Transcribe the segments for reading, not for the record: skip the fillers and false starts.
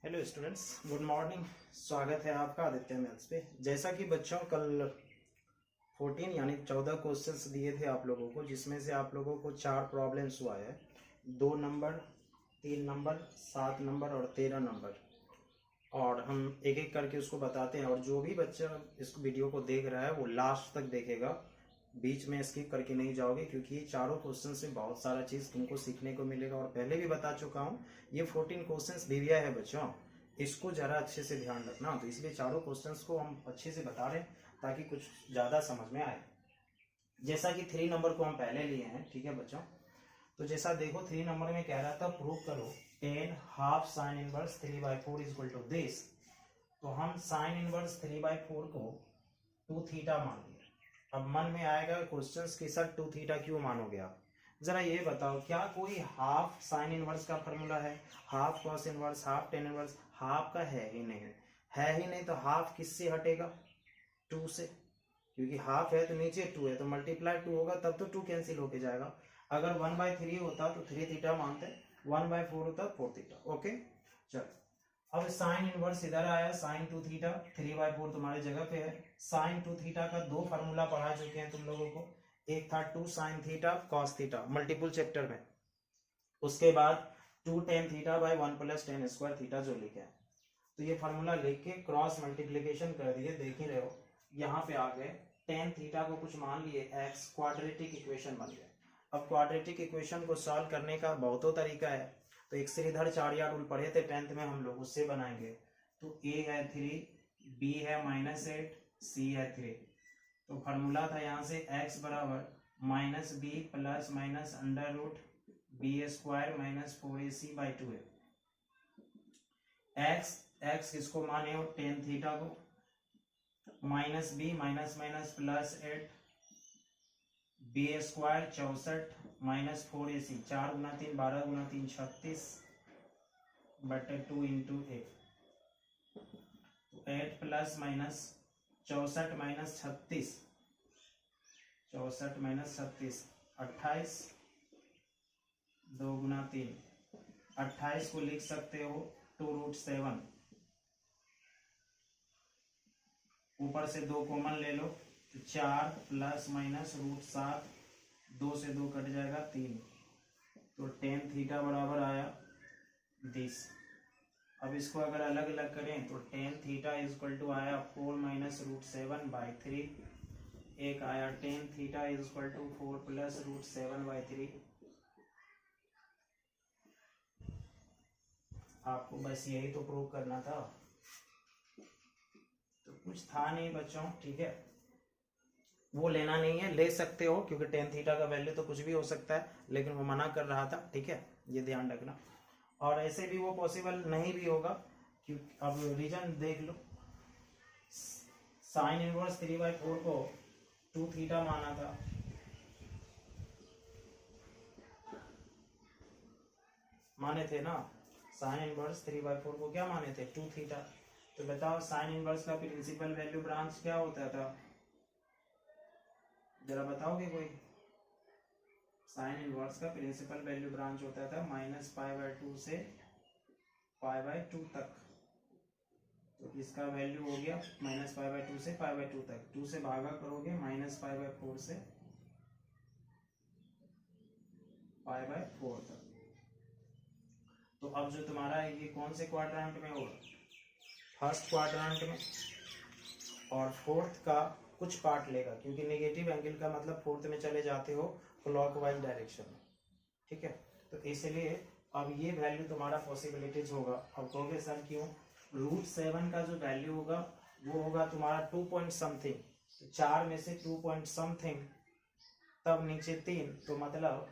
Hello students, good morning. स्वागत है आपका आदित्य मैथ्स पे। जैसा कि बच्चों कल 14 यानी 14 क्वेश्चंस दिए थे आप लोगों को, जिसमें से आप लोगों को 4 प्रॉब्लम्स हुआ है। 2 नंबर, 3 नंबर, 7 नंबर और 13 नंबर। और हम एक एक करके उसको बताते हैं। और जो भी बच्चा इस वीडियो को देख रहा है वो लास्ट तक देखेगा, बीच में स्किप करके नहीं जाओगे, क्योंकि ये चारों क्वेश्चन से बहुत सारा चीज़ तुमको सीखने को मिलेगा। और पहले भी बता चुका हूँ, ये 14 क्वेश्चंस दिया है बच्चों, इसको ज़रा अच्छे से ध्यान रखना। तो इसलिए चारों क्वेश्चंस को हम अच्छे से बता रहे हैं ताकि कुछ ज़्यादा समझ में आए। जैसा कि 3 नंबर को हम पहले लिए हैं, ठीक है बच्चों। तो जैसा देखो 3 नंबर में कह रहा था प्रूव करो 10 half sine inverse 3/4 is equal to this. तो हम साइन इनवर्स 3/4 को 2 थीटा मान लिया। अब मन में आएगा क्वेश्चंस के साथ 2 थीटा क्यों मानोगे आप? जरा ये बताओ, क्या कोई हाफ साइन इनवर्स का फॉर्मूला है? Half cos inverse, half tan inverse, half का है ही नहीं। है ही नहीं तो हाफ किससे हटेगा? 2 से। क्योंकि हाफ है तो नीचे 2 है, तो मल्टीप्लाई 2 होगा तब तो 2 कैंसिल होके जाएगा। अगर 1/3 होता तो 3 थीटा मानते, 1/4 होता 4 थीटा। ओके चलो, अब साइन इनवर्स इधर आया, साइन 2 थीटा, 3/4 तुम्हारी जगह पे है। साइन 2 थीटा का 2 फार्मूला पढ़ा चुके हैं तुम लोगों को। एक था 2 sign theta cos theta, multiple chapter में। उसके बाद 2 tan theta by 1 plus ten square theta जो लिखे हैं। तो ये फार्मूला लिख के क्रॉस मल्टीप्लीकेशन कर दिए, देख ही रहे हो। यहाँ पे आ गए, टेन थीटा को कुछ मान लिए एक्स, क्वाड्रेटिक इक्वेशन बन गए। अब क्वाड्रेटिक इक्वेशन को सॉल्व करने का बहुतों तरीका है। तो एक श्रीधर चारिया रूल पढ़े थे 10th में हम लोग, उससे बनाएंगे। तो ए है 3, बी है -8, सी है 3। तो फार्मूला था यहाँ से x बराबर -b plus minus under root b square minus 4ac/2 है। x किसको माने हो? टेन थीटा को। Minus b minus minus plus 8, b square 64 minus 4ac, 4 गुना 3 12 गुना 3 36 बटे 2 इंटू 8। तो 8 प्लस माइनस 64 माइनस 36, 64 माइनस 36 28, 2 गुना 3 28 को लिख सकते हो 2√7। ऊपर से 2 कॉमन ले लो तो 4 प्लस माइनस √7, 2 से 2 कट जाएगा 3। तो टेन थीटा बराबर आया 20। अब इसको अगर अलग अलग करें तो tan theta is equal to आया 4 माइनस √7/3। एक आया tan theta is equal to 4 plus √7/3। आपको बस यही तो प्रूव करना था, तो कुछ था नहीं बच्चों, ठीक है। वो लेना नहीं है, ले सकते हो, क्योंकि टेन थीटा का वैल्यू तो कुछ भी हो सकता है, लेकिन वो मना कर रहा था, ठीक है, ये ध्यान रखना। और ऐसे भी वो पॉसिबल नहीं भी होगा, क्योंकि अब रीजन देख लो। साइन इनवर्स 3/4 को 2 थीटा माना था, माने थे ना। साइन इनवर्स 3/4 को क्या माने थे? 2 थीटा। तो बताओ साइन इनवर्स का प्रिंसिपल वैल्यू ब्रांच क्या होता था? जरा बताओगे कोई? साइन इनवर्स का प्रिंसिपल वैल्यू ब्रांच होता था -π/2 से π/2 तक। तो इसका वैल्यू हो गया -π/2 से π/2 तक। 2 से भागा करोगे -π/4 से π/4 तक। तो अब जो तुम्हारा है ये कौन से क्वाड्रेंट में होगा? फर्स्ट क्वाड्रेंट में। और फोर्थ का कुछ पार्ट लेगा, क्योंकि नेगेटिव एंगल का मतलब फोर्थ में चले जाते हो क्लॉकवाइज डायरेक्शन में, ठीक है। तो इसलिए अब ये वैल्यू तुम्हारा पॉसिबिलिटीज होगा। अब कहोगे सर क्यों? √7 का जो वैल्यू होगा वो होगा तुम्हारा 2 पॉइंट समथिंग। तो 4 में से 2 पॉइंट समथिंग, तब नीचे 3, तो मतलब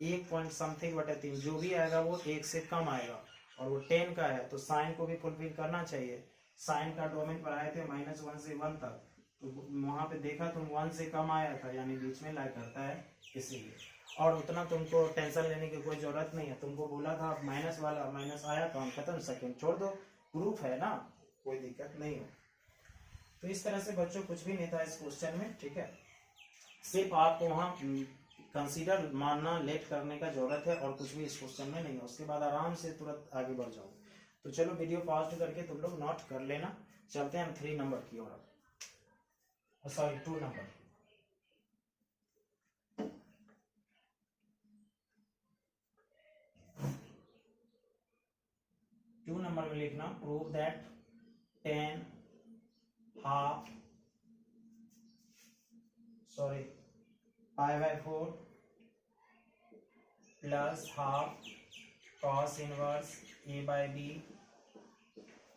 1 पॉइंट समथिंग बटे 3, जो भी आएगा वो 1 से कम आएगा। और वो 10 का है तो साइन को भी फुलफिल करना चाहिए। साइन का डोमेन पर आए थे -1 से 1 तक, तो वहां पे देखा तुम 1 से कम आया था, यानी बीच में लाई करता है, इसीलिए। और उतना तुमको टेंशन लेने की कोई जरूरत नहीं है। तुमको बोला था माइनस वाला, माइनस आया, काम खत्म, सेकंड छोड़ दो, प्रूफ है ना, कोई दिक्कत नहीं है। तो इस तरह से बच्चों कुछ भी नहीं था इस क्वेश्चन में, ठीक है। सिर्फ आपको वहाँ कंसीडर मानना लेट करने का जरूरत है, और कुछ भी इस क्वेश्चन में नहीं है। उसके बाद आराम से तुरंत आगे बढ़ जाओ। तो चलो वीडियो फास्ट करके तुम लोग नोट कर लेना। चलते हैं हम 3 नंबर की ओर, सॉरी 2 नंबर। 2 नंबर में लिखना prove that 10 half sorry pi by 4 plus half cos inverse a by b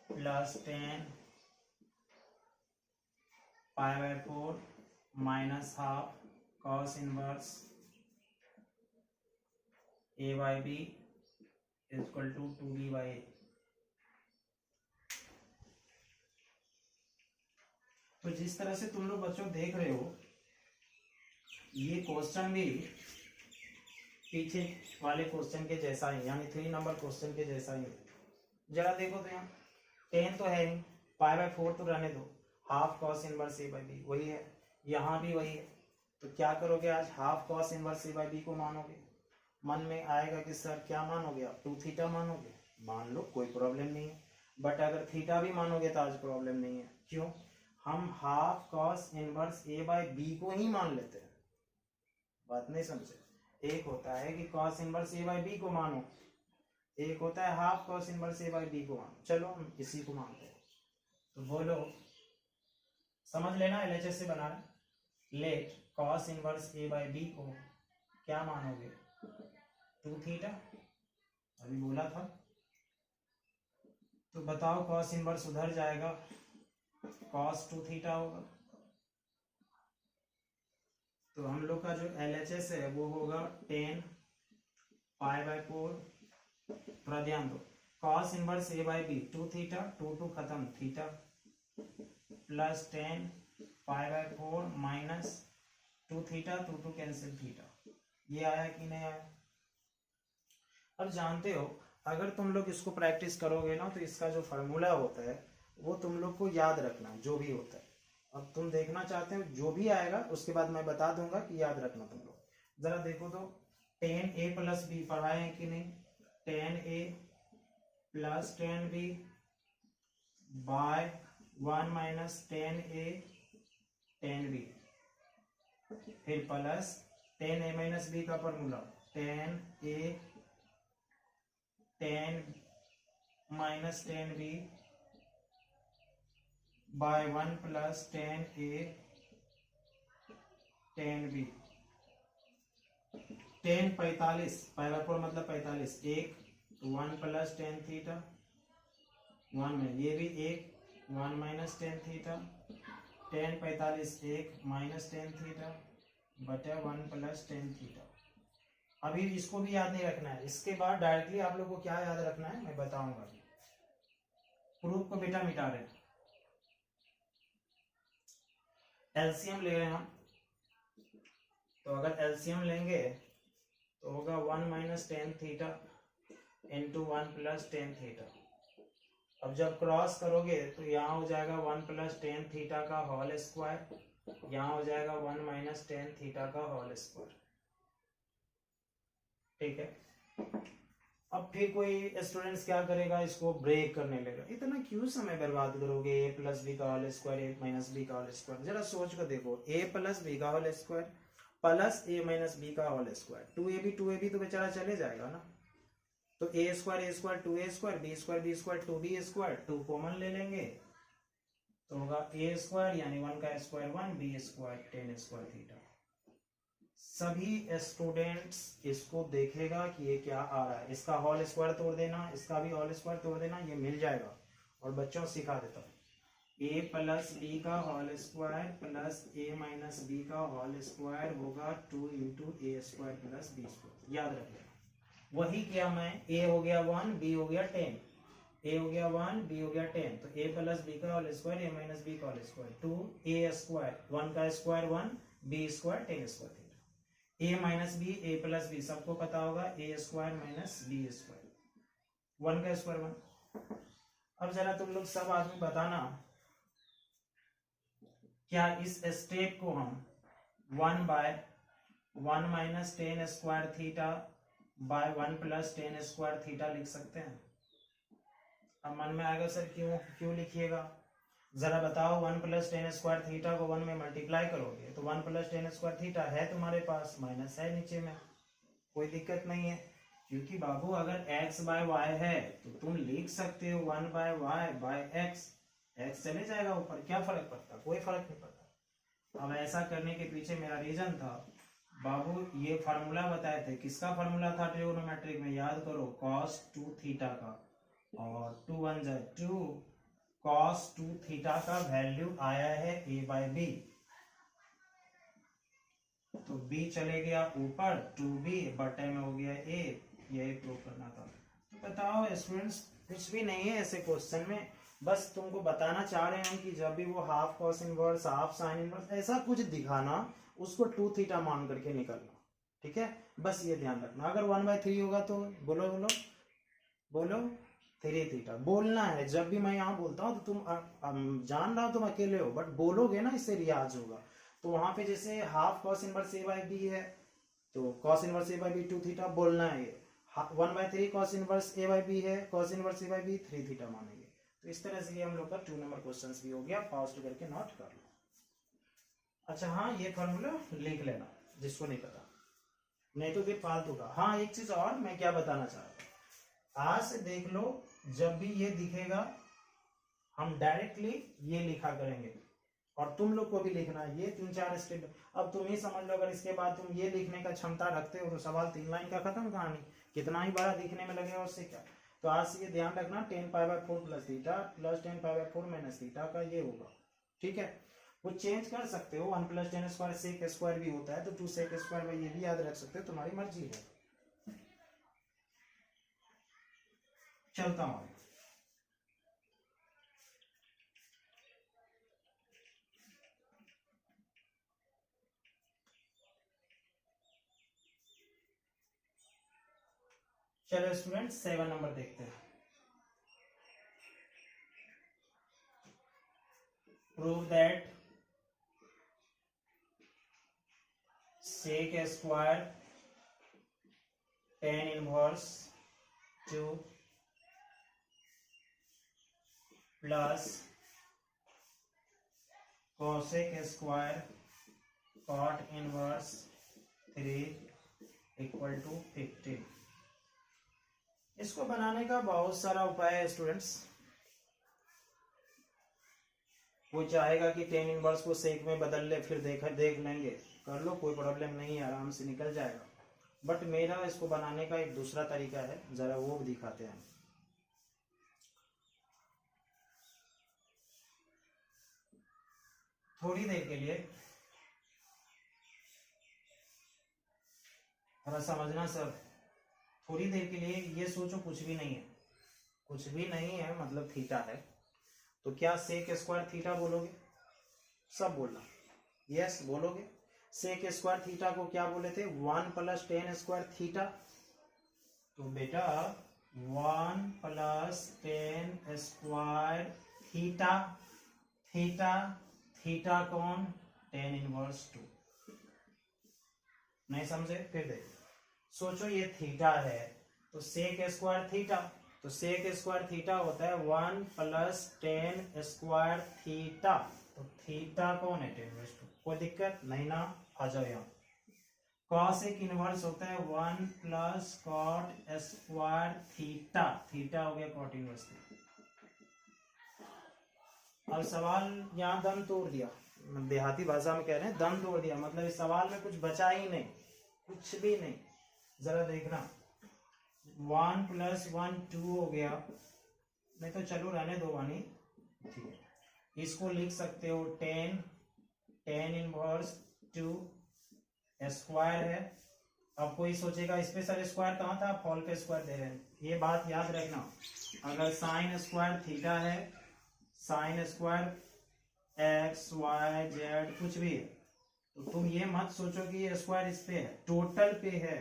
plus 10 pi by 4 minus half cos inverse a by b equal to 2b by a। तो जिस तरह से तुम लोग बच्चों देख रहे हो, ये क्वेश्चन भी पीछे वाले क्वेश्चन के जैसा ही, यानी 3 नंबर क्वेश्चन के जैसा ही। जरा देखो तो यहाँ 10 तो है नहीं, पाई बाय 4 तो रहने दो, half cos inverse a by b वही है, यहाँ भी वही है। तो क्या करोगे आज, half cos inverse a by b को मानोगे। मन में आएगा कि सर क्या मानोगे आप, 2 थीटा मानोगे, मान लो कोई प्रॉब्लम नहीं है। बट अगर थीटा भी मानोगे तो आज प्रॉब्लम नहीं है। क्यों, हम half cos inverse a by b को ही मान लेते हैं। बात नहीं समझे, एक होता है कि cos inverse a by b को मानो, एक होता है half cos inverse a by b को मानो। चलो हम इसी को मानते हैं। तो बोलो, समझ लेना, LHS से बना रहे। Let cos inverse a by b को क्या मानोगे, 2 थीटा, अभी बोला था। तो बताओ cos इनवर्स उधर जाएगा, cos 2 थीटा होगा। तो हम लोग का जो LHS है वो होगा 10 पाई बाय 4, थोड़ा ध्यान दो, cos inverse a by B 2 theta, 2 खत्म theta, plus 10 pi by 4 minus 2 theta, 2 cancel theta. ये आया कि नहीं आया। अब जानते हो, अगर तुम लोग इसको प्रैक्टिस करोगे ना, तो इसका जो फार्मूला होता है वो तुम लोग को याद रखना, जो भी होता है। अब तुम देखना चाहते हो, जो भी आएगा उसके बाद मैं बता दूंगा कि याद रखना तुम लोग। जरा देखो तो 10a प्लस बी पढ़ाए हैं कि नहीं, 10a plus 10b by 1 minus 10a 10b, फिर प्लस 10a माइनस b का formula 10a 10 minus 10b by 1 plus 10a 10b। 10 45, पहला पर मतलब 45, एक 1 प्लस 10 थीटा, 1 में ये भी एक 1 माइनस 10 थीटा, 10 45 एक माइनस 10 थीटा बटा 1 प्लस 10 थीटा। अभी इसको भी याद नहीं रखना है, इसके बाद डायरेक्टली आप लोग को क्या याद रखना है मैं बताऊंगा। प्रूफ को बेटा मिटा रहे, एलसीएम ले रहे हैं हम। तो अगर एलसीएम लेंगे तो होगा 1 minus 10 theta into 1 plus 10 theta. अब जब क्रॉस करोगे तो यहाँ हो जाएगा 1 प्लस 10 थीटा का होल स्क्वायर, यहाँ हो जाएगा 1 माइनस 10 थीटा का होल स्क्वायर। ठीक है। अब फिर कोई स्टूडेंट्स क्या करेगा, इसको ब्रेक करने लगेगा। इतना क्यों समय बर्बाद करोगे, ए प्लस बी का whole square, A minus B का होल स्क्वायर। जरा सोच कर देखो, ए प्लस बी का whole square plus A minus B का होल स्क्वायर, 2ab तो बेचारा चले जाएगा ना। तो A square 2a square, B square 2b square, 2 common ले लेंगे तो होगा ए स्क्वायर यानी 1 का square 1, B square 10 square theta. सभी स्टूडेंट्स इसको देखेगा कि ये क्या आ रहा है, इसका होल स्क्वायर तोड़ देना, इसका भी होल स्क्वायर तोड़ देना, ये मिल जाएगा। और बच्चों सिखा देता हूँ, ए प्लस बी का whole square plus A minus B का होल स्क्वायर होगा 2 इंटू ए स्क्वायर प्लस बी स्क्वायर। याद रख लेना। वही किया मैं, ए हो गया 1, बी हो गया 10, ए हो गया 1, बी हो गया 10, तो ए प्लस बी का whole square A minus B का होल स्क्वायर 2 ए स्क्वायर, 1 का square 1, B square 10 square theta. A minus B, A plus B सबको पता होगा, A square minus B square, 1 का स्क्वायर 1। अब जरा तुम लोग सब आदमी बताना, क्या इस स्टेप को हम 1 by 1 minus 10 square theta by 1 plus 10 square theta लिख सकते हैं? अब मन में आएगा सर क्यों क्यों लिखिएगा, जरा बताओ। 1 प्लस टेन स्क्वायर थीटा को 1 में मल्टीप्लाई करोगे तो 1 प्लस टेन स्क्वायर थीटा है तुम्हारे पास, माइनस है नीचे में, कोई दिक्कत नहीं है। क्योंकि बाबू अगर x बाय वाई है तो तुम लिख सकते हो 1 by y by x, x चले जाएगा ऊपर, क्या फर्क पड़ता, कोई फर्क नहीं पड़ता। अब ऐसा करने के पीछे मेरा रीजन था बाबू, ये फार्मूला बताए थे, किसका फार्मूला था ट्रिग्नोमेट्रिक में, याद करो, cos 2 थीटा का, और 2 1 जा 2, cos 2 थीटा का वैल्यू आया है a बाय बी, तो b चले गया ऊपर, 2b बटे में हो गया a, यही प्रूव करना था। तो बताओ स्टूडेंट्स, कुछ भी नहीं है ऐसे क्वेश्चन में, बस तुमको बताना चाह रहे हैं कि जब भी वो half cos inverse half sine inverse ऐसा कुछ दिखाना, उसको 2 थीटा मान करके निकलना, ठीक है, बस ये ध्यान रखना। अगर 1/3 होगा तो बोलो बोलो बोलो 3 थीटा बोलना है। जब भी मैं यहाँ बोलता हूँ तो तुम जान रहा हो तुम अकेले हो, बट बोलोगे ना, इससे रियाज होगा। तो वहां पे जैसे half cos inverse A by B है तो cos inverse A by B 2 theta बोलना है, 1/3 cos inverse A by B है, cos inverse A by B 3 theta मानेंगे। तो इस तरह से ये हम लोग का 2 नंबर क्वेश्चन भी हो गया, फास्ट करके नोट कर लो। अच्छा हाँ, ये फॉर्मूला लिख लेना जिसको नहीं पता, नहीं तो फिर फालतू का। हाँ एक चीज और मैं क्या बताना चाह रहा हूँ, आज से देख लो, जब भी ये दिखेगा हम डायरेक्टली ये लिखा करेंगे, और तुम लोग को भी लिखना है ये 3-4 स्टेप। अब तुम ही समझ लो, अगर इसके बाद तुम ये लिखने का क्षमता रखते हो तो सवाल 3 लाइन का खत्म कहानी, कितना ही बड़ा दिखने में लगेगा उससे क्या। तो आज से ये ध्यान रखना, 10π/4 plus theta plus 10π/4 minus theta का ये होगा, ठीक है। वो चेंज कर सकते हो, 1 प्लस 10 स्क्वायर सेक स्क्वायर भी होता है तो 2 सेक स्क्वायर में ये भी याद रख सकते हो, तुम्हारी मर्जी है। चलता हूँ चलो स्टूडेंट 7 नंबर देखते हैं। Prove that sec square tan inverse 2 plus cosec square cot inverse 3 equal to 50। इसको बनाने का बहुत सारा उपाय है स्टूडेंट्स। वो चाहेगा कि टेन इनवर्स को सेक में बदल ले, फिर देख लेंगे, कर लो, कोई प्रॉब्लम नहीं है, आराम से निकल जाएगा। बट मेरा इसको बनाने का एक दूसरा तरीका है, जरा वो भी दिखाते हैं। थोड़ी देर के लिए थोड़ा समझना सब, थोड़ी देर के लिए ये सोचो कुछ भी नहीं है, कुछ भी नहीं है मतलब थीटा है, तो क्या सेक स्क्वायर थीटा बोलोगे, सब बोलना, यस बोलोगे। सेक स्क्वायर थीटा को क्या बोले थे, 1 प्लस 10 स्क्वायर थीटा, तो बेटा 1 plus 10 square theta, theta theta कौन, tan इनवर्स 2। नहीं समझे, फिर देखो, सोचो ये थीटा है तो सेक स्क्वायर थीटा, तो सेक स्क्वायर थीटा होता है 1 प्लस 10 स्क्वायर थीटा, तो थीटा कौन है, tan इनवर्स 2, कोई दिक्कत नहीं ना, आ जाओ यहाँ। कॉसेक इनवर्स होता है 1 plus cot square theta, theta हो गया कॉट इनवर्स 3। अब सवाल यहाँ दम तोड़ दिया, देहाती भाषा में कह रहे हैं दम तोड़ दिया, मतलब इस सवाल में कुछ बचा ही नहीं, कुछ भी नहीं। जरा देखना, 1 प्लस 1 2 हो गया, नहीं तो चलो रहने दो वानी, ठीक है। इसको लिख सकते हो 10 इनवर्स 2 स्क्वायर है। अब कोई सोचेगा स्पेशल स्क्वायर कहाँ था, फॉल पे स्क्वायर दे रहे हैं, ये बात याद रखना। अगर साइन स्क्वायर थीटा है, sine square x y z कुछ भी है, तो तुम ये मत सोचो कि ये स्क्वायर इस पे है, टोटल पे है,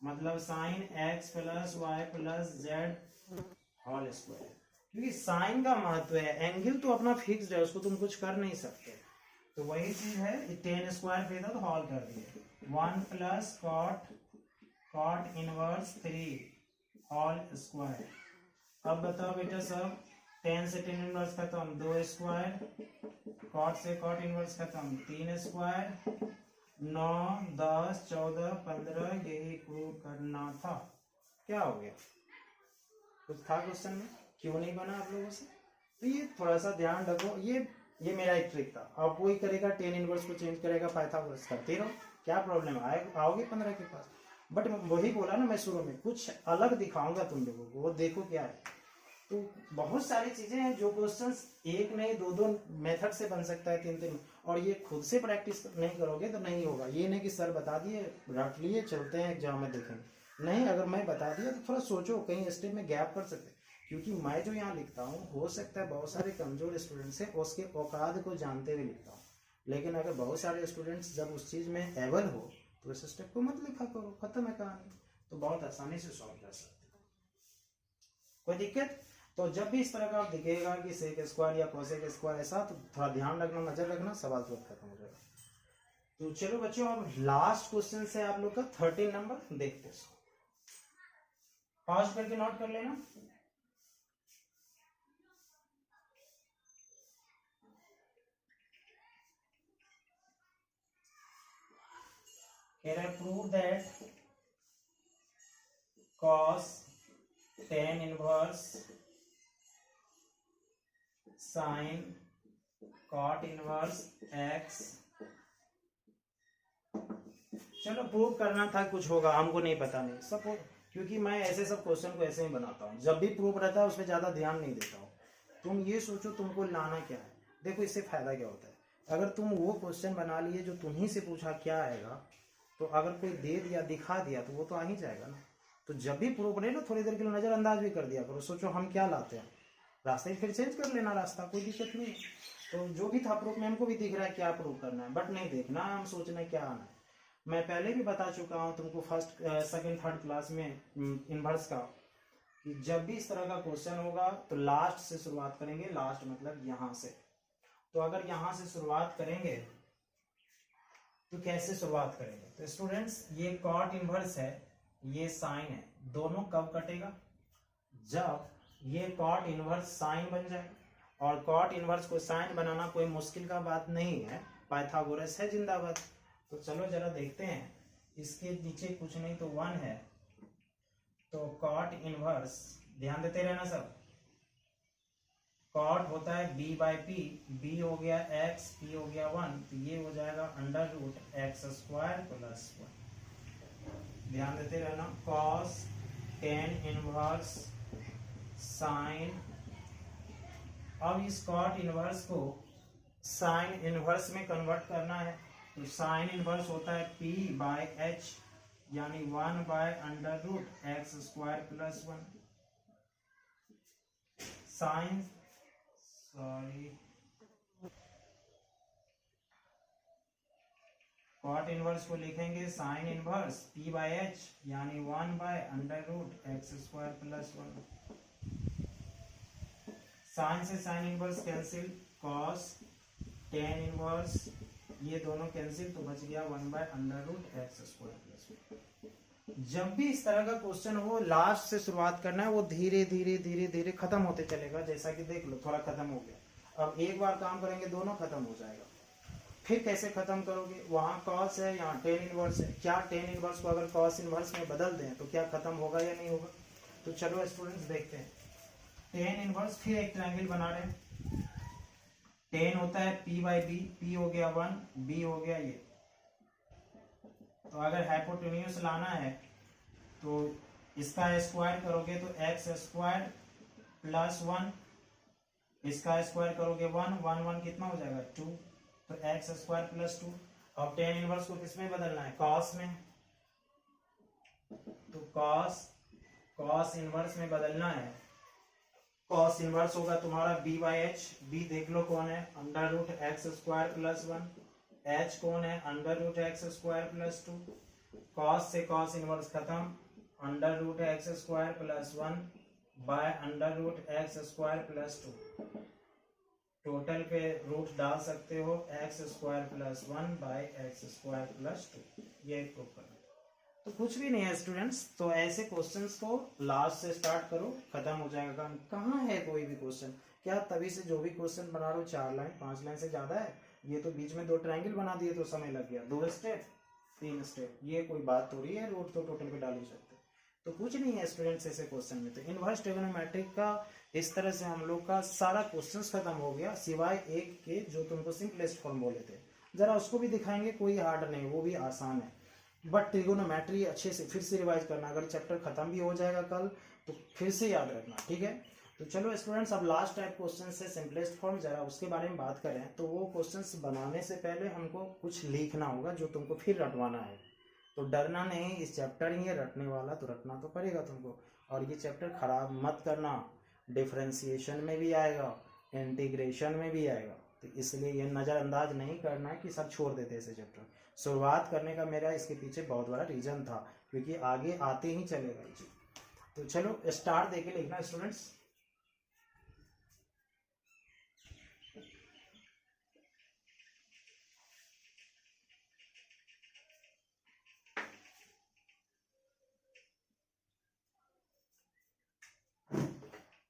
मतलब sine x plus y plus z whole square, क्योंकि साइन का महत्व है, एंगल तो अपना फिक्स्ड है, उसको तुम कुछ कर नहीं सकते। तो वही चीज है, 10 स्क्वायर पे था तो हॉल कर दिए, 1 plus cot inverse 3 whole square, अब बताओ बेटा सब, टेन से टेन इनवर्स खत्म, 2 स्क्वायर, कॉट से कॉट इनवर्स खत्म, 3 स्क्वायर, 9, 10, 14, 15, यही प्रूव करना था। क्या हो गया, कुछ था क्वेश्चन में, क्यों नहीं बना आप लोगों से? तो ये थोड़ा सा ध्यान रखो, ये मेरा एक ट्रिक था। अब वही करेगा, टेन इनवर्स को चेंज करेगा, पाइथागोरस करते रहो, क्या प्रॉब्लम है, आओगे 15 के पास। बट वही बोला ना मैं शुरू में, कुछ अलग दिखाऊंगा तुम लोगों को, वो देखो क्या है। तो बहुत सारी चीजें हैं जो क्वेश्चंस एक नहीं दो दो मेथड से बन सकता है, 3 और ये खुद से प्रैक्टिस नहीं करोगे तो नहीं होगा। ये नहीं कि सर बता दिए रट लिए चलते हैं एग्जाम में देखेंगे, नहीं, अगर मैं बता दिया तो थोड़ा सोचो, कहीं स्टेप में गैप कर सकते, क्योंकि मैं जो यहाँ लिखता हूँ हो सकता है बहुत सारे कमजोर स्टूडेंट्स हैं उसके औकात को जानते हुए लिखता हूँ, लेकिन अगर बहुत सारे स्टूडेंट्स जब उस चीज में एबल हो तो इस स्टेप को मत लिखा करो, खत्म है कहानी। तो बहुत आसानी से सॉल्व कर सकते हो, कोई दिक्कत? तो जब भी इस तरह का दिखेगा कि सेक स्क्वायर या कोसेक स्क्वायर ऐसा, तो थोड़ा ध्यान रखना, नजर रखना, सवाल तुरंत खत्म हो जाएगा। तो चलो बच्चों, अब लास्ट क्वेश्चन से आप लोग का 13 नंबर देखते हैं, पॉज करके नोट कर लेना। Prove that cos tan inverse sin cot inverse x। चलो प्रूव करना था, कुछ होगा हमको नहीं पता, नहीं सब, क्योंकि मैं ऐसे सब क्वेश्चन को ऐसे ही बनाता हूँ, जब भी प्रूव रहता है उस पर ज्यादा ध्यान नहीं देता हूँ। तुम ये सोचो तुमको लाना क्या है, देखो इससे फायदा क्या होता है, अगर तुम वो क्वेश्चन बना लिए जो तुम्ही से पूछा क्या आएगा, तो अगर कोई दे दिया दिखा दिया तो वो तो आ ही जाएगा ना। तो जब भी प्रूफ बने ना, थोड़ी देर के लिए नजरअंदाज भी कर दिया करो, सोचो हम क्या लाते हैं, रास्ते फिर चेंज कर लेना रास्ता, कोई दिक्कत नहीं। तो जो भी था प्रूफ में हमको भी दिख रहा है क्या प्रूफ करना है, बट नहीं देखना, हम सोचना क्या आना है। मैं पहले भी बता चुका हूँ तुमको फर्स्ट सेकंड थर्ड क्लास में इनवर्स का, कि जब भी इस तरह का क्वेश्चन होगा तो लास्ट से शुरुआत करेंगे, लास्ट मतलब यहाँ से। तो अगर यहाँ से शुरुआत करेंगे तो कैसे शुरुआत करेंगे, तो स्टूडेंट्स ये कॉट इनवर्स है, ये साइन है, दोनों कब कटेगा, जब ये कॉट इनवर्स साइन बन जाए। और कॉट इनवर्स को साइन बनाना कोई मुश्किल का बात नहीं है, पाइथागोरस है जिंदाबाद। तो चलो जरा देखते हैं, इसके नीचे कुछ नहीं तो 1 है, तो कॉट इनवर्स, ध्यान देते रहना सब, कॉट होता है b बाई पी, b हो गया x, p हो गया 1, तो ये हो जाएगा under root x square plus 1। ध्यान देते रहना, cos tan इनवर्स साइन, अब इस कॉट इनवर्स को साइन इनवर्स में कन्वर्ट करना है, तो साइन इनवर्स होता है p बाय h, यानी 1 by under root x square plus 1। Sine cot inverse को लिखेंगे sine inverse p by h, यानी 1 by under root x square plus 1। Sine से sine inverse cancel, cos tan inverse, ये दोनों cancel, तो बच गया 1 by under root x square plus 1। जब भी इस तरह का क्वेश्चन हो, लास्ट से शुरुआत करना है, वो धीरे धीरे धीरे धीरे खत्म होते चलेगा, जैसा कि देख लो थोड़ा खत्म हो गया। अब एक बार काम करेंगे दोनों खत्म हो जाएगा। फिर कैसे खत्म करोगे, वहां कॉस है, यहाँ टेन इनवर्स है, क्या टेन इनवर्स को अगर कॉस इनवर्स में बदल दें तो क्या खत्म होगा या नहीं होगा? तो चलो स्टूडेंट्स देखते हैं। टेन इनवर्स, फिर एक ट्रायंगल बना रहे हैं, टेन होता है p बाई बी, p हो गया 1, b हो गया ये। तो अगर हाइपोटेन्यूज लाना है तो इसका स्क्वायर करोगे तो एक्स स्क्वायर प्लस 1, इसका स्क्वायर करोगे 1, 1 1 कितना हो जाएगा 2, तो एक्स स्क्वायर प्लस 2। अब टेन इनवर्स को किस में बदलना है, कॉस में, तो कॉस इनवर्स में बदलना है। कॉस इनवर्स होगा तुम्हारा b बाई एच, b देख लो कौन है, under root x square plus 1, h कौन है, under root x square plus 2। Cos से कॉस इनवर्स खत्म, under root x square plus 1 by under root x square plus 2। Total पे रूट डाल सकते हो, x square plus 1 by x square plus 2, ये proof करना। तो कुछ भी नहीं है स्टूडेंट्स। तो ऐसे क्वेश्चंस को लास्ट से स्टार्ट करो, खत्म हो जाएगा काम। कहाँ है कोई भी क्वेश्चन? क्या तभी से जो भी क्वेश्चन बना रहे हो 4 लाइन 5 लाइन से ज्यादा है? ये तो बीच में 2 ट्रायंगल बना दिए तो समय लग गया, 2 स्टेप 3 स्टेप, ये कोई बात थोड़ी है। रूट तो टोटल पे डाल ही सकते। तो कुछ नहीं है स्टूडेंट्स ऐसे क्वेश्चन में। तो इनवर्स ट्रिग्नोमेट्रिक का इस तरह से हम लोग का सारा क्वेश्चंस खत्म हो गया, सिवाय एक के जो तुमको सिंपलेस्ट फॉर्म बोले थे। जरा उसको भी दिखाएंगे, कोई हार्ड नहीं, वो भी आसान है। बट ट्रिगोनोमेट्री अच्छे से फिर से रिवाइज करना, अगर चैप्टर खत्म भी हो जाएगा कल तो फिर से याद रखना, ठीक है। तो चलो स्टूडेंट्स, अब लास्ट टाइप क्वेश्चन से सिंपलेस्ट फॉर्म, जरा उसके बारे में बात करें। तो वो क्वेश्चंस बनाने से पहले हमको कुछ लिखना होगा जो तुमको फिर रटवाना है। तो डरना नहीं, इस चैप्टर ही है रटने वाला, तो रटना तो पड़ेगा तुमको। और ये चैप्टर खराब मत करना, डिफरेंशिएशन में भी आएगा, इंटीग्रेशन में भी आएगा। तो इसलिए ये नज़रअंदाज नहीं करना है कि सब छोड़ देते ऐसे चैप्टर। शुरुआत करने का मेरा इसके पीछे बहुत बड़ा रीजन था, क्योंकि आगे आते ही चलेगा जी। तो चलो स्टार्ट देके लिखना स्टूडेंट्स।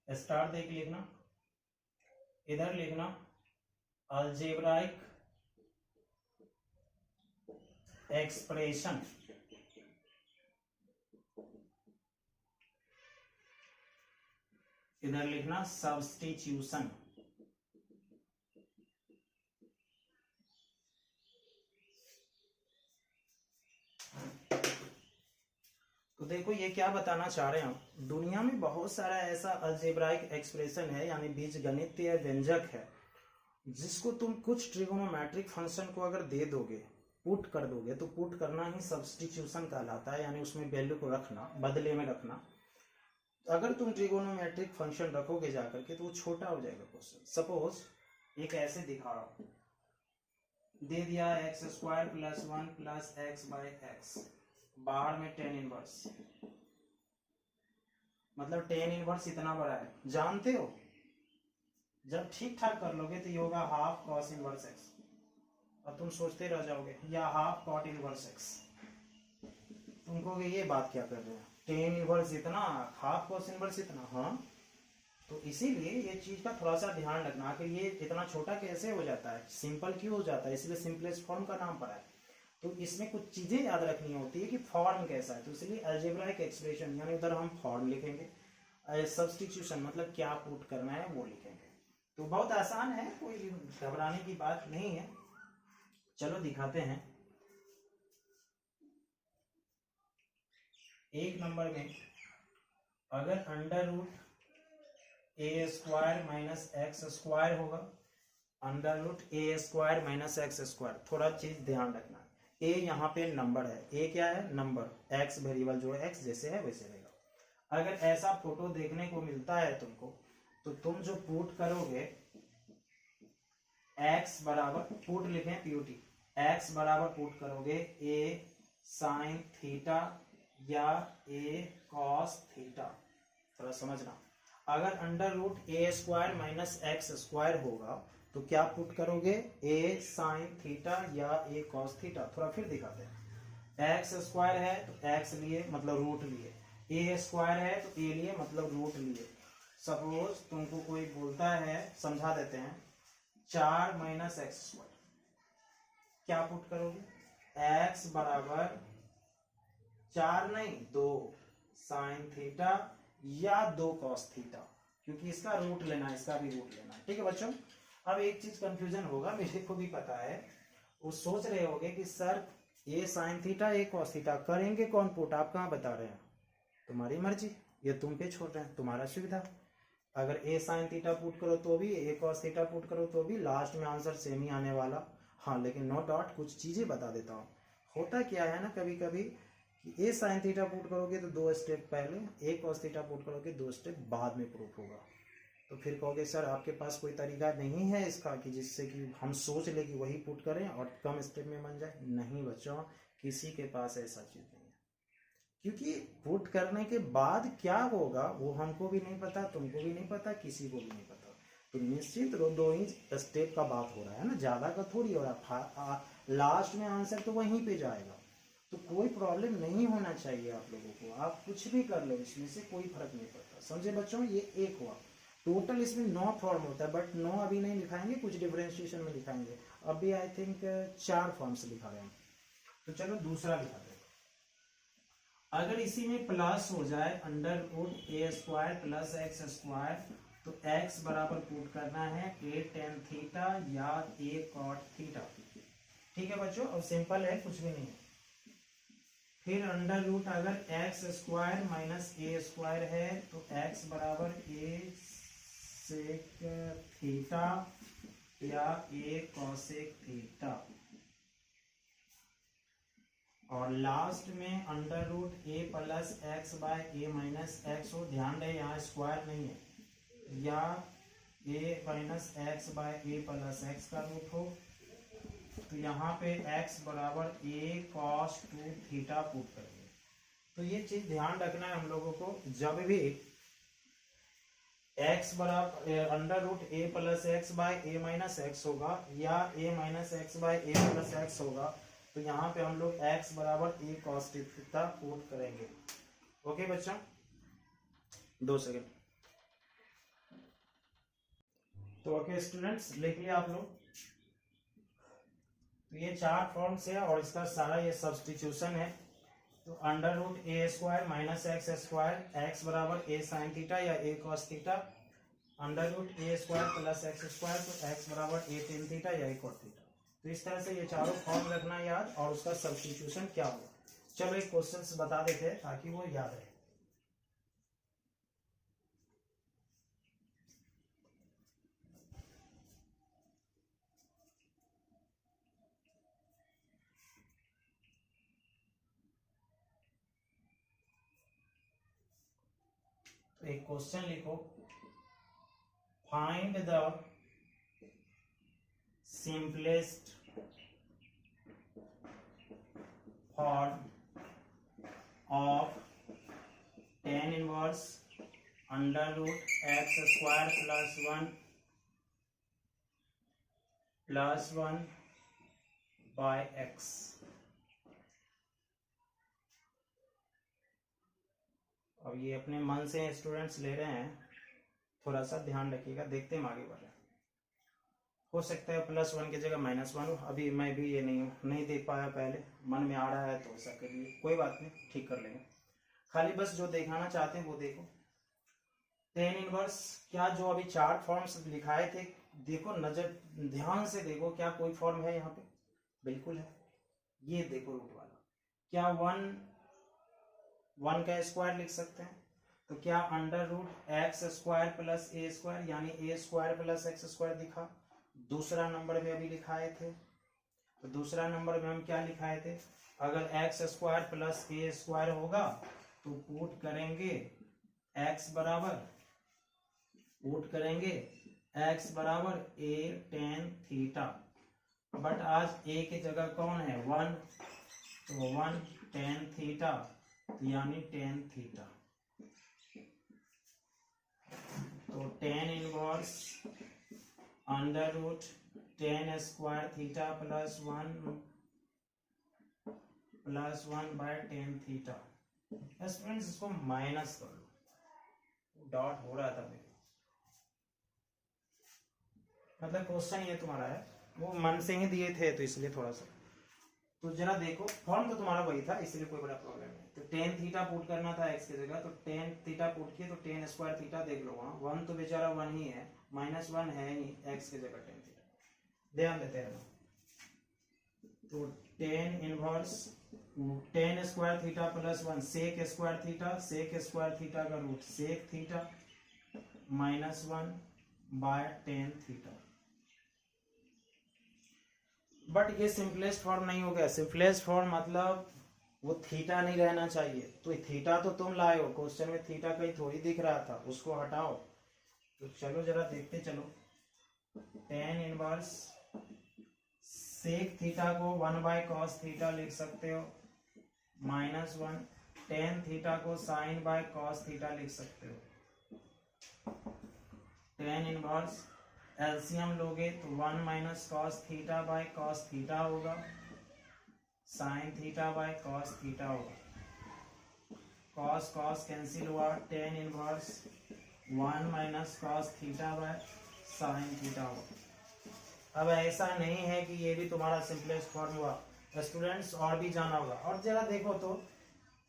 स्टार्ट देके लिखना, इधर लिखना अलजेब्राइक एक्सप्रेशन, इधर लिखना सब्स्टिट्यूशन। तो देखो ये क्या बताना चाह रहे हैं हम, दुनिया में बहुत सारा ऐसा अलजेब्राइक एक्सप्रेशन है, यानी बीजगणितीय व्यंजक है, जिसको तुम कुछ ट्रिगोनोमेट्रिक फंक्शन को अगर दे दोगे, पुट कर दोगे, तो पुट करना ही सब्स्टिट्यूशन कहलाता है, यानी उसमें वैल्यू को रखना, बदले में रखना। अगर तुम ट्रिगोनोमेट्रिक फंक्शन रखोगे जाकर के तो वो छोटा हो जाएगा क्वेश्चन। सपोज एक ऐसे दिखा रहा हूं, दे दिया x square plus 1 plus x by x, बाहर में टेन इनवर्स, मतलब टेन इनवर्स इतना बड़ा है, जानते हो। जब ठीक ठाक कर लोगे तो ये होगा हाफ कॉस इनवर्स एक्स, और तुम सोचते रह जाओगे, या हाफ कॉट इनवर्स एक्स। तुम कहोगे ये बात क्या कर रहे हैं, टेन इनवर्स इतना, हाफ कॉस इनवर्स इतना। हाँ, तो इसीलिए ये चीज का थोड़ा सा ध्यान रखना कि ये इतना छोटा कैसे हो जाता है, सिंपल क्यों हो जाता है, इसलिए सिंपलेस्ट फॉर्म का नाम पड़ा है। तो इसमें कुछ चीजें याद रखनी होती है कि फॉर्म कैसा है। तो इसलिए अलजेब्राइक एक्सप्रेशन, यानी उधर हम फॉर्म लिखेंगे, सब्स्टिट्यूशन मतलब क्या पुट करना है वो लिखेंगे। तो बहुत आसान है, कोई घबराने की बात नहीं है। चलो दिखाते हैं। एक नंबर में अगर under root A square minus x square होगा, under root A square minus x square, थोड़ा चीज ध्यान रखना। ए यहाँ पे नंबर है, ए क्या है, नंबर, एक्स वेरिएबल जो है एक्स जैसे है वैसे रहेगा। अगर ऐसा फोटो देखने को मिलता है तुमको, तो तुम जो पुट करोगे, एक्स बराबर, पुट लिखें पीयूटी, एक्स बराबर पुट करोगे ए साइन थीटा या ए कॉस थीटा। थोड़ा समझना, अगर under root A square minus x square होगा तो क्या पुट करोगे, ए साइन थीटा या ए कॉस थीटा। थोड़ा फिर दिखाते हैं, एक्स स्क्वायर है तो एक्स लिए मतलब रूट लिए, ए स्क्वायर है तो ए लिए मतलब रूट लिए। सपोज तुमको कोई बोलता है, समझा देते हैं, 4 माइनस एक्स स्क्वायर, क्या पुट करोगे, एक्स बराबर 4 नहीं 2 साइन थीटा या 2 कॉस थीटा, क्योंकि इसका रूट लेना है, इसका भी रूट लेना है। ठीक है बच्चों। अब एक चीज कंफ्यूजन होगा, मेरे को भी पता है, वो सोच रहे होंगे कि सर ये साइन थीटा ए कॉस थीटा करेंगे कौन पुट, आप कहाँ बता रहे हैं, तुम्हारी मर्जी, ये तुम पे छोड़ रहे हैं, तुम्हारा सुविधा। अगर ए साइन थीटा पुट करो तो भी, ए कॉस थीटा पुट करो तो भी, लास्ट में आंसर सेम ही आने वाला। हाँ, लेकिन नो डाउट कुछ चीजें बता देता हूँ। होता क्या है ना कभी कभी कि ए साइन थीटा पुट करोगे तो 2 स्टेप पहले, ए कॉस थीटा पुट करोगे 2 स्टेप बाद में प्रूफ होगा। तो फिर कहोगे सर आपके पास कोई तरीका नहीं है इसका कि जिससे कि हम सोच ले कि वही पुट करें और कम स्टेप में बन जाए। नहीं बच्चों, किसी के पास ऐसा चीज नहीं है, क्योंकि पुट करने के बाद क्या होगा वो हमको भी नहीं पता, तुमको भी नहीं पता, किसी को भी नहीं पता। तो निश्चित 2 ही स्टेप का बात हो रहा है ना, ज्यादा का थोड़ी हो रहा है। लास्ट में आंसर तो वहीं पे जाएगा। तो कोई प्रॉब्लम नहीं होना चाहिए आप लोगों को, आप कुछ भी कर लो इसमें से कोई फर्क नहीं पड़ता। समझे बच्चों, ये एक हुआ। टोटल इसमें 9 फॉर्म होता है, बट 9 अभी नहीं लिखाएंगे, कुछ डिफरेंशिएशन में लिखाएंगे। अभी आई थिंक 4 फॉर्म्स लिखा रहे हैं। तो चलो दूसरा लिखाते हैं। अगर इसी में प्लस हो जाए under root A square plus x square, तो x बराबर पुट करना है a tan थीटा या a cot थीटा। ठीक है बच्चों, और सिंपल है, कुछ भी नहीं है। फिर अंडर रूट अगर एक्स स्क्वायर माइनस ए स्क्वायर है तो x बराबर a सेक थीटा या a cosec थीटा। और लास्ट में under root A plus x by a minus x हो, ध्यान रहे यहाँ स्क्वायर नहीं है, या ए minus x by a plus x का रूट हो, तो यहाँ पे x बराबर a cos 2 थीटा पुट करेंगे। तो ये चीज ध्यान रखना है हम लोगों को, जब भी x बराबर under root a plus x by a minus x होगा या a minus x by a plus x होगा, तो यहाँ पे हम लोग x बराबर a cos थीटा पुट करेंगे। ओके बच्चों, 2 सेकेंड। तो ओके स्टूडेंट्स, लिख लिया आप लोग। तो ये 4 फॉर्म्स है और इसका सारा ये सब्स्टिट्यूशन है। तो under root A square minus x square, x बराबर ए साइन थीटा या A cos theta. Under root A square plus x square, तो एक्स बराबर ए टेन थीटा या ए कॉट थीटा। तो इस तरह से ये चारों फॉर्म रखना याद, और उसका सब्स्टिट्यूशन क्या होगा। चलो एक क्वेश्चन बता देते हैं ताकि वो याद रहे। तो एक क्वेश्चन लिखो, find the simplest form of tan inverse under root x square plus one by x. अब ये अपने मन से स्टूडेंट्स ले रहे हैं, थोड़ा सा ध्यान रखिएगा, देखते हैं आगे बढ़े। हो सकता है +1 की जगह -1 हो, अभी मैं भी ये नहीं देख पाया, पहले मन में आ रहा है तो ऐसा करिए, कोई बात नहीं, ठीक कर लेंगे। खाली बस जो दिखाना चाहते हैं वो देखो। tan इनवर्स, क्या जो अभी 4 फॉर्म्स लिखाए थे, देखो नजर ध्यान से देखो, क्या कोई फॉर्म है यहाँ पे? बिल्कुल है। ये देखो रूट वाला, क्या 1 का स्क्वायर लिख सकते हैं? तो क्या under root x square plus A square यानी A square plus x square दिखा। दूसरा नंबर में अभी लिखाए थे, तो दूसरा नंबर में हम क्या लिखाए थे? अगर x square plus A square होगा तो पुट करेंगे एक्स बराबर ए टेन थीटा। बट आज ए की जगह कौन है? 1, तो 1 टेन थीटा यानी टेन थीटा। तो tan inverse under root tan square theta plus one by tan theta. Students इसको माइनस कर लो, डॉट हो रहा था मेरे, मतलब क्वेश्चन ये तुम्हारा है, वो मन से ही दिए थे तो इसलिए थोड़ा सा। तो जरा देखो, फॉर्म तो तुम्हारा वही था, इसलिए कोई बड़ा प्रॉब्लम नहीं। तो टेन थीटा पुट करना था एक्स की जगह, तो टेन थीटा पुट किए, तो टेन स्क्वायर थीटा देख लो वहां, 1 तो बेचारा 1 ही है, -1 है ही, एक्स की जगह टेन थीटा ध्यान देते रहना। तो tan inverse tan square theta plus 1 sec square theta का root sec theta -1 by tan theta. But ये सिंपलेस्ट फॉर्म नहीं हो गया। सिंपलेस्ट फॉर्म मतलब वो थीटा नहीं रहना चाहिए, तो थीटा तो तुम लाए हो, क्वेश्चन में थीटा कहीं थोड़ी दिख रहा था, उसको हटाओ। तो चलो जरा देखते चलो। टेन इनवर्स सेक थीटा को 1 बाय कॉस थीटा लिख सकते हो, -1 टेन थीटा को साइन बाय कॉस थीटा लिख सकते हो। टेन इनवर्स एलसीएम लोगे तो 1 minus cos theta by cos theta होगा, sine theta by cos theta होगा। कॉस कॉस कैंसिल हुआ, tan inverse 1 minus cos theta by sine theta होगा। अब ऐसा नहीं है कि ये भी तुम्हारा सिंपलेस्ट फॉर्म हुआ स्टूडेंट्स, और भी जाना होगा। और जरा देखो तो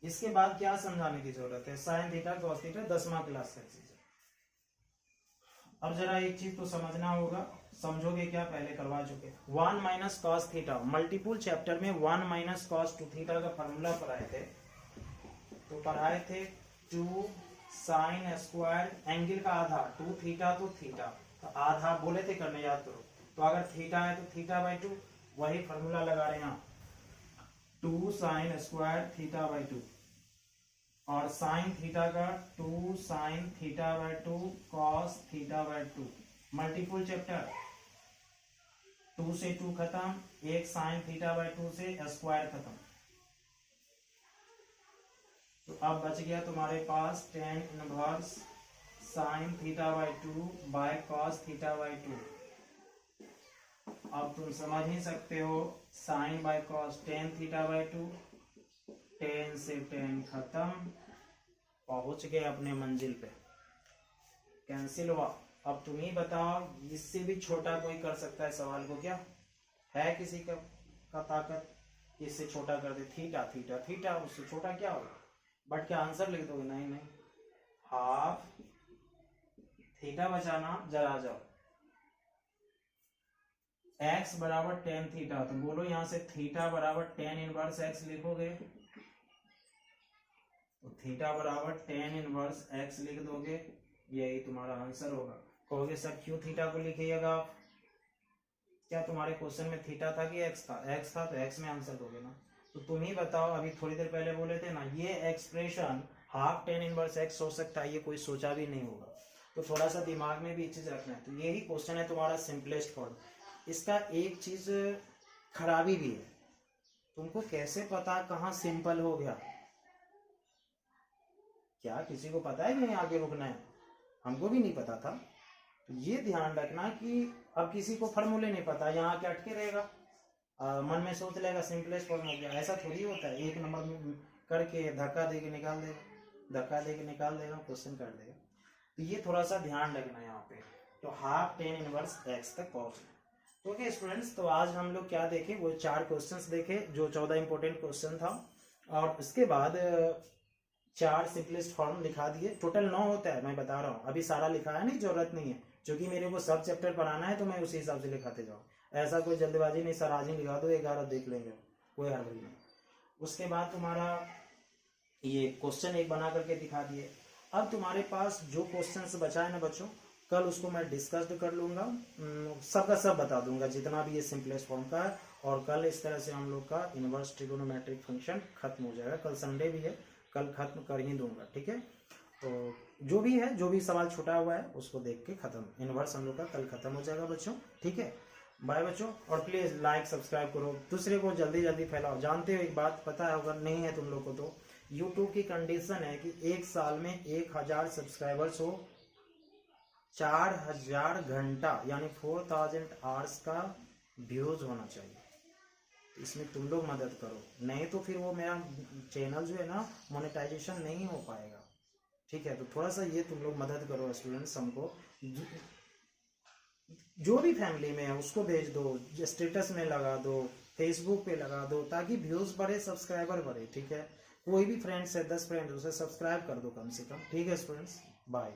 इसके बाद क्या समझाने की जरूरत है, साइन थीटा कॉस थीटा 10वां क्लास का चीज है। अब जरा एक चीज तो समझना होगा, समझोगे क्या, पहले करवा चुके। 1 minus cos theta, multiple chapter में 1 माइनस कॉस 2 थीटा का फॉर्मूला पढ़ाए थे। तो पढ़ाए थे 2 साइन स्क्वायर, एंगल का आधा 2 थीटा, तो थीटा तो आधा बोले थे करने, याद करो। तो अगर थीटा है तो थीटा बाई 2, वही फॉर्मूला लगा रहे हैं 2 साइन स्क्वायर थीटा बाई 2, और साइन थीटा का 2 sign theta by 2 cos theta by 2। Multiple chapter 2 से 2 खत्म, एक साइन थीटा बाई 2 से स्क्वायर खत्म। तो अब बच गया तुम्हारे पास tan inverse sine theta by 2 by cos theta by 2। अब तुम समझ ही सकते हो, sine by cos tan theta by 2, 10 से 10 खत्म, पहुंच गए अपने मंजिल पे, कैंसिल हुआ। अब तुम ही बताओ, इससे भी छोटा कोई कर सकता है सवाल को क्या? है किसी का ताकत इससे छोटा कर दे? थीटा थीटा थीटा, उससे छोटा क्या होगा? बट क्या आंसर लिख दोगे? नहीं नहीं, हाफ थीटा बचाना। जरा जाओ, x बराबर टेन थीटा, तो बोलो यहां से थीटा बराबर टेन इनवर्स x लिखोगे, तो थीटा बराबर टेन इनवर्स x लिख दोगे, यही तुम्हारा आंसर होगा। कहोगे सर क्यों थीटा को लिखिएगा आप? क्या तुम्हारे क्वेश्चन में थीटा था कि x था? x था तो x में आंसर दोगे ना। तो तुम ही बताओ, अभी थोड़ी देर पहले बोले थे ना, ये expression half tan inverse x हो सकता है, ये कोई सोचा भी नहीं होगा। तो थोड़ा सा दिमाग में भी चीज रखना है। तो यही क्वेश्चन है तुम्हारा सिंपलेस्ट फॉर्म। इसका एक चीज खराबी भी है, तुमको कैसे पता कहाँ सिंपल हो गया? क्या किसी को पता है कि नहीं आगे रुकना है? हमको भी नहीं पता था। तो ये ध्यान रखना कि अब किसी को फॉर्मूले नहीं पता, यहाँ के अटके रहेगा, मन में सोच लेगा सिंपलेस्ट फॉर्म हो गया। ऐसा थोड़ी होता है, एक नंबर में करके धक्का दे के निकाल देगा, धक्का दे के निकाल देगा, क्वेश्चन कर देगा। तो ये थोड़ा सा ध्यान रखना है यहाँ पे। तो हाफ टेन इनवर्स x तक पहुंचना। तो ओके स्टूडेंट्स, तो आज हम लोग क्या देखे, वो 4 क्वेश्चंस देखे जो 14 इंपॉर्टेंट क्वेश्चन था, और उसके बाद 4 सिंपलेस्ट फॉर्म लिखा दिए। टोटल 9 होता है, मैं बता रहा हूँ, अभी सारा लिखा है नहीं, जरूरत नहीं है, क्योंकि मेरे को सब चैप्टर पढ़ाना है, तो मैं उसी हिसाब से लिखाते जाऊँ। ऐसा कोई जल्दबाजी नहीं, सर आज ही लिखा दो 11 देख लेंगे, कोई हड़बड़ी नहीं। उसके बाद तुम्हारा ये क्वेश्चन एक बना करके दिखा दिए। अब तुम्हारे पास जो क्वेश्चंस बचा है ना बच्चों, कल उसको मैं डिस्कस कर लूंगा, सबका सब बता दूंगा जितना भी ये सिंपलेस्ट फॉर्म का है। और कल इस तरह से हम लोग का इनवर्स ट्रिगोनोमेट्रिक फंक्शन खत्म हो जाएगा। कल संडे भी है, कल खत्म कर ही दूंगा, ठीक है। तो जो भी है, जो भी सवाल छूटा हुआ है उसको देख के खत्म, इनवर्स हम लोग का कल खत्म हो जाएगा बच्चों, ठीक है। बाय बच्चों, और प्लीज लाइक सब्सक्राइब करो, दूसरे को जल्दी जल्दी फैलाओ। जानते हो एक बात पता है, अगर नहीं है तुम लोग को, तो YouTube की कंडीशन है कि एक साल में 1000 सब्सक्राइबर्स हो, 4000 घंटा यानी 4000 आवर्स का व्यूज होना चाहिए। इसमें तुम लोग मदद करो, नहीं तो फिर वो मेरा चैनल जो है ना मोनेटाइजेशन नहीं हो पाएगा, ठीक है। तो थोड़ा सा ये तुम लोग मदद करो स्टूडेंट्स, हमको जो भी फैमिली में है उसको भेज दो, स्टेटस में लगा दो, फेसबुक पे लगा दो, ताकि व्यूज बढ़े, सब्सक्राइबर बढ़े, ठीक है। कोई भी फ्रेंड्स है 10 फ्रेंड्स, उसे सब्सक्राइब कर दो कम से कम, ठीक है स्टूडेंट्स। बाय।